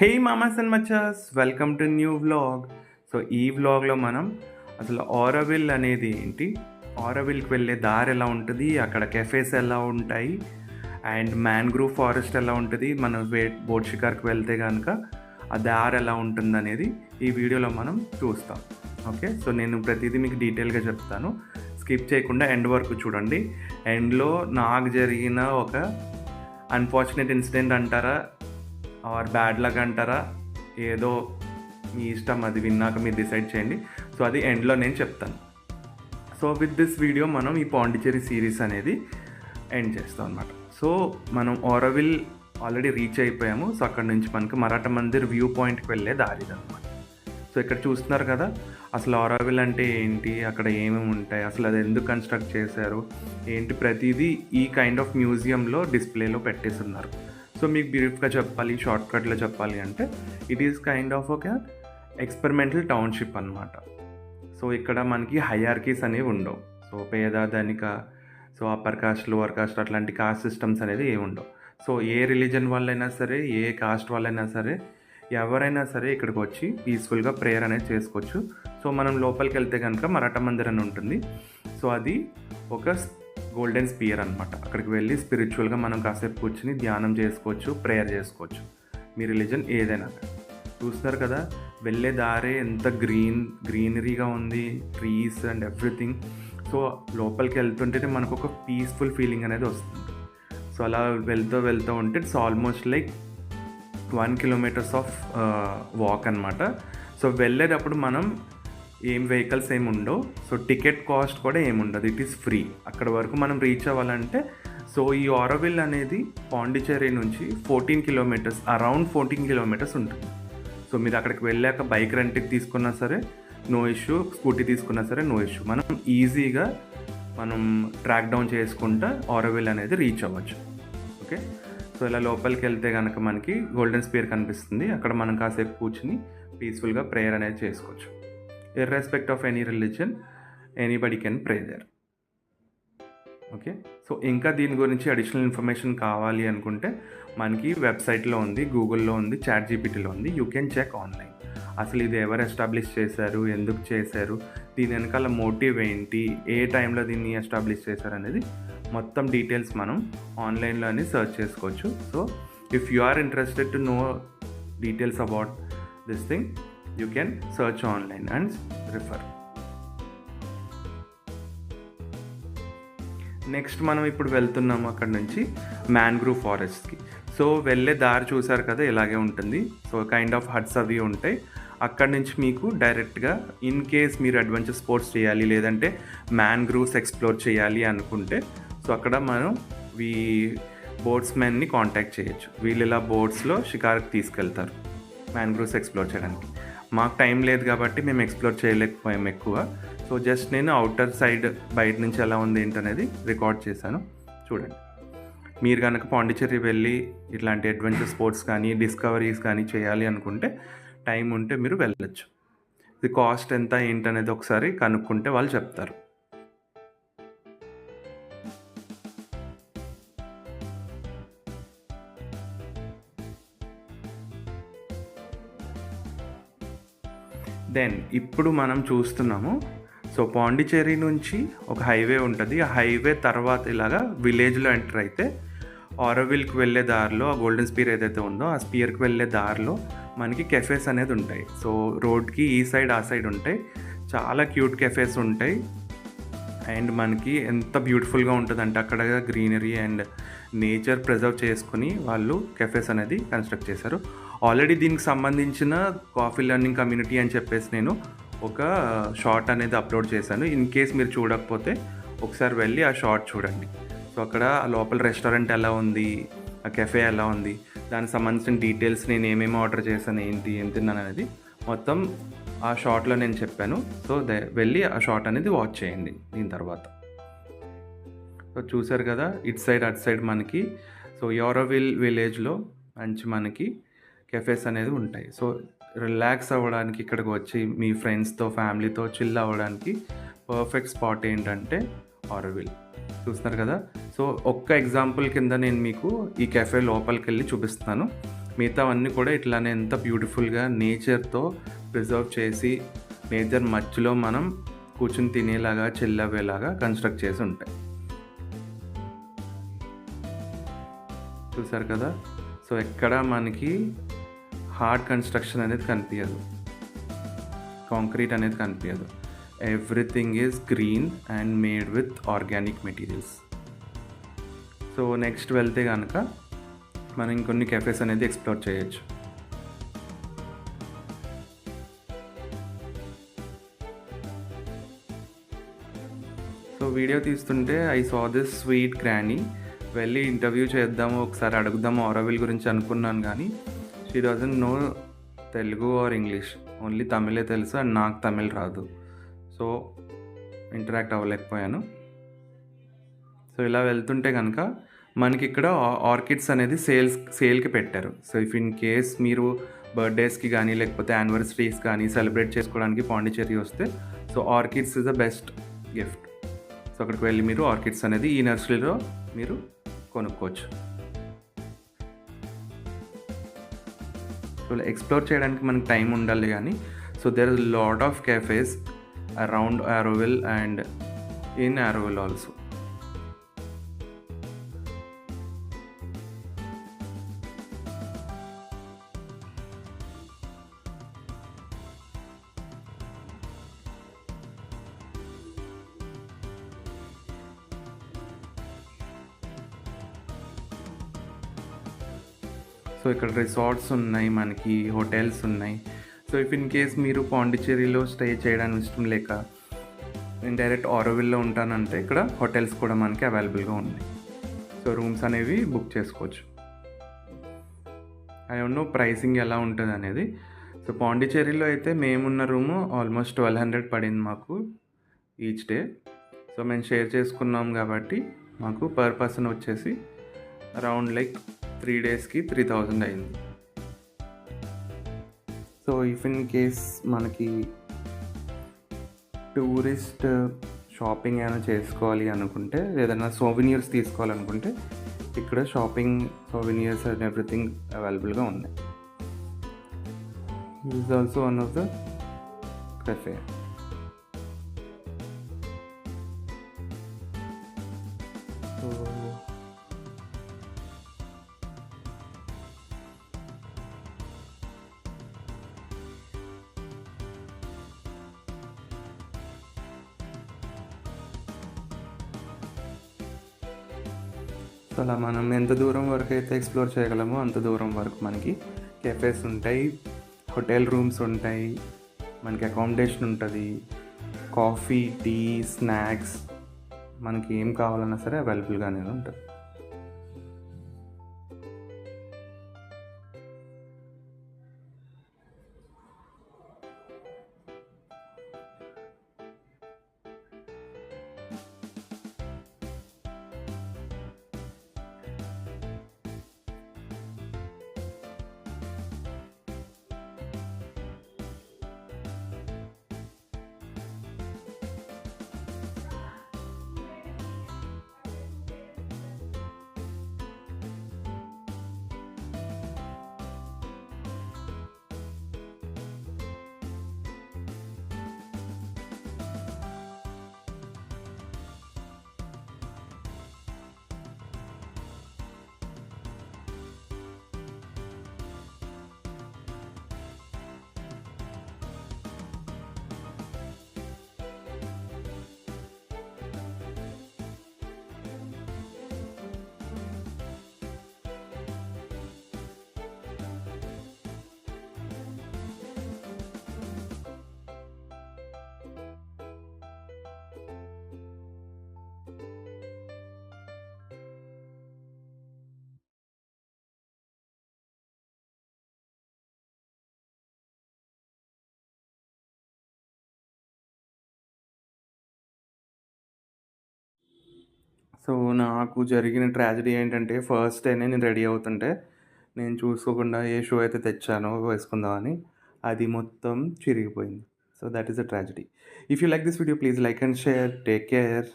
హే మామాస్ అండ్ మచ్చాస్, welcome to new vlog. So ఈ వ్లాగ్లో మనం అసలు ఆరోవిల్ అనేది ఏంటి, ఆరోవిల్కి వెళ్ళే దారి ఎలా ఉంటుంది, అక్కడ కెఫేస్ ఎలా ఉంటాయి, అండ్ మ్యాంగ్రూవ్ ఫారెస్ట్ ఎలా ఉంటుంది, మనం బోట్ షికార్కి వెళ్తే కనుక ఆ దారి ఎలా ఉంటుంది అనేది ఈ వీడియోలో మనం చూస్తాం. ఓకే, సో నేను ప్రతిదీ మీకు డీటెయిల్గా చెప్తాను, స్కిప్ చేయకుండా ఎండ్ వరకు చూడండి. ఎండ్లో నాకు జరిగిన ఒక అన్ఫార్చునేట్ ఇన్సిడెంట్ అంటారా ఆర్ బ్యాడ్ లక్ అంటారా, ఏదో మీ ఇష్టం, అది విన్నాక మీరు డిసైడ్ చేయండి. సో అది ఎండ్లో నేను చెప్తాను. సో విత్ దిస్ వీడియో మనం ఈ పాండిచ్చేరి సిరీస్ అనేది ఎండ్ చేస్తాం అనమాట. సో మనం ఆరోవిల్ ఆల్రెడీ రీచ్ అయిపోయాము. సో అక్కడ నుంచి మనకు మరాఠా మందిర్ వ్యూ పాయింట్కి వెళ్ళే దారి అనమాట. సో ఇక్కడ చూస్తున్నారు కదా, అసలు ఆరోవిల్ అంటే ఏంటి, అక్కడ ఏమేమి ఉంటాయి, అసలు అది ఎందుకు కన్స్ట్రక్ట్ చేశారు ఏంటి, ప్రతిదీ ఈ కైండ్ ఆఫ్ మ్యూజియంలో డిస్ప్లేలో పెట్టేస్తున్నారు. సో మీకు బ్రీఫ్గా చెప్పాలి, షార్ట్కట్లో చెప్పాలి అంటే ఇట్ ఈస్ కైండ్ ఆఫ్ ఒక ఎక్స్పెరిమెంటల్ టౌన్షిప్ అనమాట. సో ఇక్కడ మనకి హైయార్కీస్ అనేవి ఉండవు. సో పేద ధనిక, so upper caste lower caste అట్లాంటి కాస్ట్ సిస్టమ్స్ అనేది ఏమి ఉండవు. సో ఏ రిలీజన్ వాళ్ళైనా సరే, ఏ కాస్ట్ వాళ్ళైనా సరే, ఎవరైనా సరే ఇక్కడికి వచ్చి పీస్ఫుల్గా ప్రేయర్ అనేది చేసుకోవచ్చు. సో మనం లోపలికి వెళ్తే కనుక మరాఠా మందిర్ అని ఉంటుంది. సో అది ఒక గోల్డెన్ స్పియర్ అనమాట. అక్కడికి వెళ్ళి స్పిరిచువల్గా మనం కాసేపు కూర్చుని ధ్యానం చేసుకోవచ్చు, ప్రేయర్ చేసుకోవచ్చు, మీ రిలీజన్ ఏదైనా. చూస్తున్నారు కదా, వెళ్ళే దారే ఎంత గ్రీనరీగా ఉంది, ట్రీస్ అండ్ ఎవ్రీథింగ్. సో లోపలికి వెళ్తుంటేనే మనకు ఒక పీస్ఫుల్ ఫీలింగ్ అనేది వస్తుంది. సో అలా వెళ్తూ ఉంటే it's almost like 1 kilometers of walk అనమాట. సో వెళ్ళేటప్పుడు మనం ఏం వెహికల్స్ ఏమి ఉండవు. సో టికెట్ కాస్ట్ కూడా ఏముండదు, ఇట్ ఈస్ ఫ్రీ. అక్కడ వరకు మనం రీచ్ అవ్వాలంటే, సో ఈ ఆరోవిల్ అనేది పాండిచ్చేరి నుంచి 14 kilometers, అరౌండ్ 14 kilometers ఉంటుంది. సో మీరు అక్కడికి వెళ్ళాక బైక్ రెంట్కి తీసుకున్నా సరే నో ఇష్యూ, స్కూటీ తీసుకున్నా సరే నో ఇష్యూ. మనం ఈజీగా ట్రాక్ డౌన్ చేసుకుంటా ఆరోవిల్ అనేది రీచ్ అవ్వచ్చు. ఓకే, సో ఇలా లోపలికి వెళ్తే కనుక మనకి గోల్డెన్ స్పియర్ కనిపిస్తుంది. అక్కడ మనం కాసేపు కూర్చుని పీస్ఫుల్గా ప్రేయర్ అనేది చేసుకోవచ్చు. Irrespective of any religion, anybody can pray there. Okay, so ఇంకా దీని గురించి అడిషనల్ ఇన్ఫర్మేషన్ కావాలి అనుకుంటే మనకి వెబ్సైట్లో ఉంది, గూగుల్లో ఉంది, చాట్ జీపీటీలో ఉంది. You can check online. అసలు ఇది ఎవరు ఎస్టాబ్లిష్ చేశారు, ఎందుకు చేశారు, దీని వెనకాల మోటివ్ ఏంటి, ఏ టైంలో దీన్ని ఎస్టాబ్లిష్ చేశారు అనేది మొత్తం డీటెయిల్స్ మనం ఆన్లైన్లోనే సెర్చ్ చేసుకోవచ్చు. So if you are interested to know details about this thing, you can search online and refer. Next మనం ఇప్పుడు వెళ్తున్నాము అక్కడ నుంచి మ్యాంగ్రూవ్ ఫారెస్ట్కి. సో వెళ్ళే దారి చూసారు కదా, ఇలాగే ఉంటుంది. సో కైండ్ ఆఫ్ హట్స్ అవి ఉంటాయి. అక్కడ నుంచి మీకు డైరెక్ట్గా ఇన్ కేస్ మీరు అడ్వెంచర్ స్పోర్ట్స్ చేయాలి, లేదంటే మ్యాంగ్రూవ్స్ ఎక్స్ప్లోర్ చేయాలి అనుకుంటే, సో అక్కడ మనం బోట్స్మెన్ని కాంటాక్ట్ చేయొచ్చు. వీళ్ళు ఇలా బోట్స్లో షికార్కి తీసుకెళ్తారు మ్యాంగ్రూవ్స్ ఎక్స్ప్లోర్ చేయడానికి. మాకు టైం లేదు కాబట్టి మేము ఎక్స్ప్లోర్ చేయలేకపోయాం ఎక్కువ. సో జస్ట్ నేను అవుటర్ సైడ్ బయట నుంచి ఎలా ఉంది ఏంటనేది రికార్డ్ చేశాను, చూడండి. మీరు కనుక పాండిచ్చేరి వెళ్ళి ఇట్లాంటి అడ్వెంచర్ స్పోర్ట్స్ కానీ డిస్కవరీస్ కానీ చేయాలి అనుకుంటే, టైం ఉంటే మీరు వెళ్ళొచ్చు. ఇది కాస్ట్ ఎంత ఏంటనేది ఒకసారి కనుక్కుంటే వాళ్ళు చెప్తారు. దెన్ ఇప్పుడు మనం చూస్తున్నాము, సో పాండిచ్చేరి నుంచి ఒక హైవే ఉంటుంది. ఆ హైవే తర్వాత ఇలాగా విలేజ్లో ఎంటర్ అయితే ఆరోవిల్కి వెళ్ళే దారిలో ఆ గోల్డెన్ స్పియర్ ఏదైతే ఉందో ఆ స్పియర్కి వెళ్ళే దారిలో మనకి కెఫేస్ అనేది ఉంటాయి. సో రోడ్కి ఈ సైడ్ ఆ సైడ్ ఉంటాయి, చాలా క్యూట్ కెఫేస్ ఉంటాయి. అండ్ మనకి ఎంత బ్యూటిఫుల్గా ఉంటుందంటే అక్కడ గ్రీనరీ అండ్ నేచర్ ప్రిజర్వ్ చేసుకుని వాళ్ళు కెఫేస్ అనేది కన్స్ట్రక్ట్ చేశారు. ఆల్రెడీ దీనికి సంబంధించిన కాఫీ లెర్నింగ్ కమ్యూనిటీ అని చెప్పేసి నేను ఒక షార్ట్ అనేది అప్లోడ్ చేశాను. ఇన్ కేస్ మీరు చూడకపోతే ఒకసారి వెళ్ళి ఆ షార్ట్ చూడండి. సో అక్కడ లోపల రెస్టారెంట్ ఎలా ఉంది, ఆ కెఫే ఎలా ఉంది, దానికి సంబంధించిన డీటెయిల్స్, నేను ఏమేమి ఆర్డర్ చేశాను, ఏంటి ఏం తిన్నాను అనేది మొత్తం ఆ షార్ట్లో నేను చెప్పాను. సో వెళ్ళి ఆ షార్ట్ అనేది వాచ్ చేయండి దీని తర్వాత. సో చూసారు కదా, ఇటు సైడ్ అటు సైడ్ మనకి సో ఆరోవిల్ విలేజ్లో మంచి మనకి కెఫేస్ అనేది ఉంటాయి. సో రిలాక్స్ అవ్వడానికి ఇక్కడికి వచ్చి మీ ఫ్రెండ్స్తో ఫ్యామిలీతో చిల్ అవ్వడానికి పర్ఫెక్ట్ స్పాట్ ఏంటంటే ఆరోవిల్. చూస్తున్నారు కదా, సో ఒక్క ఎగ్జాంపుల్ కింద నేను మీకు ఈ కెఫే లోపలికి వెళ్ళి చూపిస్తాను. మిగతావన్నీ కూడా ఇట్లానే ఎంత బ్యూటిఫుల్గా నేచర్తో ప్రిజర్వ్ చేసి నేచర్ మధ్యలో మనం కూర్చుని తినేలాగా చిల్లవేలాగా కన్స్ట్రక్ట్ చేసి ఉంటాయి. చూసారు కదా. సో ఎక్కడ మనకి హార్డ్ కన్స్ట్రక్షన్ అనేది కనిపించదు, కాంక్రీట్ అనేది కనిపించదు. Everything is green and made with organic materials. So next వెళ్తే కనుక మనం ఇంకొన్ని కెఫేస్ అనేది ఎక్స్ప్లోర్ చేయొచ్చు. సో వీడియో తీస్తుంటే I saw this sweet granny. వెళ్ళి ఇంటర్వ్యూ చేద్దాము, ఒకసారి అడుగుదాము ఆరోవిల్ గురించి అనుకున్నాను, కానీ she doesn't know Telugu or English, only తమిళే తెలుసు అండ్ నాకు తమిళ్ రాదు. So interact అవ్వలేకపోయాను. సో ఇలా వెళ్తుంటే కనుక మనకి ఇక్కడ ఆర్కిడ్స్ అనేది సేల్కి పెట్టారు. సో ఇఫ్ ఇన్ కేస్ మీరు బర్త్డేస్కి కానీ లేకపోతే యానివర్సరీస్ కానీ సెలబ్రేట్ చేసుకోవడానికి పాండిచ్చేరి వస్తే, so orchids is the best gift. So అక్కడికి వెళ్ళి మీరు ఆర్కిడ్స్ అనేది ఈ నర్సరీలో మీరు కొనుక్కోవచ్చు. సో ఎక్స్ప్లోర్ చేయడానికి మనకి టైం ఉండాలి కానీ, so there is lot of cafes around Auroville and in Auroville also. So ఇక్కడ రిసార్ట్స్ ఉన్నాయి, మనకి హోటల్స్ ఉన్నాయి. సో ఇఫ్ ఇన్ కేస్ మీరు పాండిచ్చేరిలో స్టే చేయడానికి ఇష్టం లేక నేను డైరెక్ట్ ఆరోవిల్లో ఉంటానంటే ఇక్కడ హోటల్స్ కూడా మనకి అవైలబుల్గా ఉన్నాయి. సో రూమ్స్ అనేవి బుక్ చేసుకోవచ్చు. ఐ డోంట్ నో ప్రైసింగ్ ఎలా ఉంటుంది అనేది. సో పాండిచ్చేరిలో అయితే మేమున్న రూము ఆల్మోస్ట్ 1200 పడింది మాకు ఈచ్ డే. సో మేము షేర్ చేసుకున్నాం కాబట్టి మాకు పర్ పర్సన్ వచ్చేసి అరౌండ్ 3 డేస్కి 3000 అయింది. సో ఇఫ్ ఇన్ కేస్ మనకి టూరిస్ట్ షాపింగ్ ఏమైనా చేసుకోవాలి అనుకుంటే, ఏదైనా సోవినియర్స్ తీసుకోవాలనుకుంటే ఇక్కడ షాపింగ్ సోవినియర్స్ అండ్ ఎవ్రీథింగ్ అవైలబుల్గా ఉన్నాయి. This is also one of the cafe. So అలా మనం ఎంత దూరం వరకు అయితే ఎక్స్ప్లోర్ చేయగలమో అంత దూరం వరకు మనకి కెఫేస్ ఉంటాయి, హోటల్ రూమ్స్ ఉంటాయి, మనకి అకామిడేషన్ ఉంటుంది, కాఫీ, టీ, స్నాక్స్, మనకి ఏం కావాలన్నా సరే అవైలబుల్గానే ఉంటుంది. సో నాకు జరిగిన ట్రాజడీ ఏంటంటే, ఫస్ట్ డేనే నేను రెడీ అవుతుంటే నేను చూసుకోకుండా ఏ షూ అయితే తెచ్చానో వేసుకుందామని అది మొత్తం చిరిగిపోయింది. So that is a tragedy. If you like this video please like and share. Take care.